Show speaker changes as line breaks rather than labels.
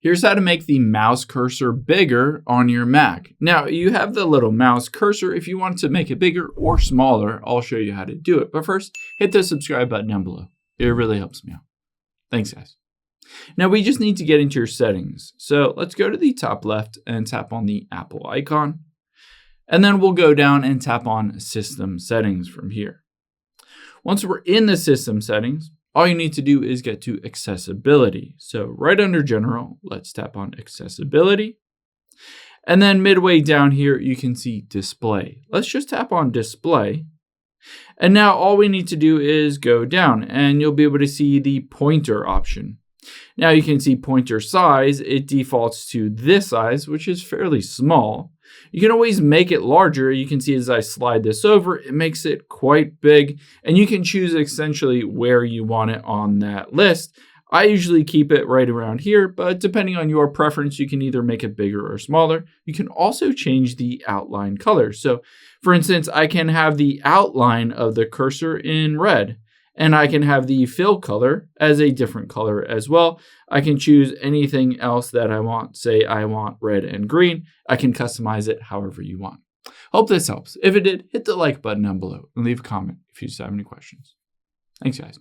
Here's how to make the mouse cursor bigger on your Mac. Now, you have the little mouse cursor. If you want to make it bigger or smaller, I'll show you how to do it. But first, hit the subscribe button down below. It really helps me out. Thanks, guys. Now, we just need to get into your settings. So let's go to the top left and tap on the Apple icon. And then we'll go down and tap on System Settings from here. Once we're in the System Settings, all you need to do is get to Accessibility. So right under General, let's tap on Accessibility. And then midway down here, you can see Display. Let's just tap on Display. And now all we need to do is go down and you'll be able to see the pointer option. Now you can see pointer size. It defaults to this size, which is fairly small. You can always make it larger. You can see as I slide this over, it makes it quite big, and you can choose essentially where you want it on that list. I usually keep it right around here, but depending on your preference, you can either make it bigger or smaller. You can also change the outline color. So for instance, I can have the outline of the cursor in red, and I can have the fill color as a different color as well. I can choose anything else that I want. Say I want red and green. I can customize it however you want. Hope this helps. If it did, hit the like button down below and leave a comment if you just have any questions. Thanks, guys.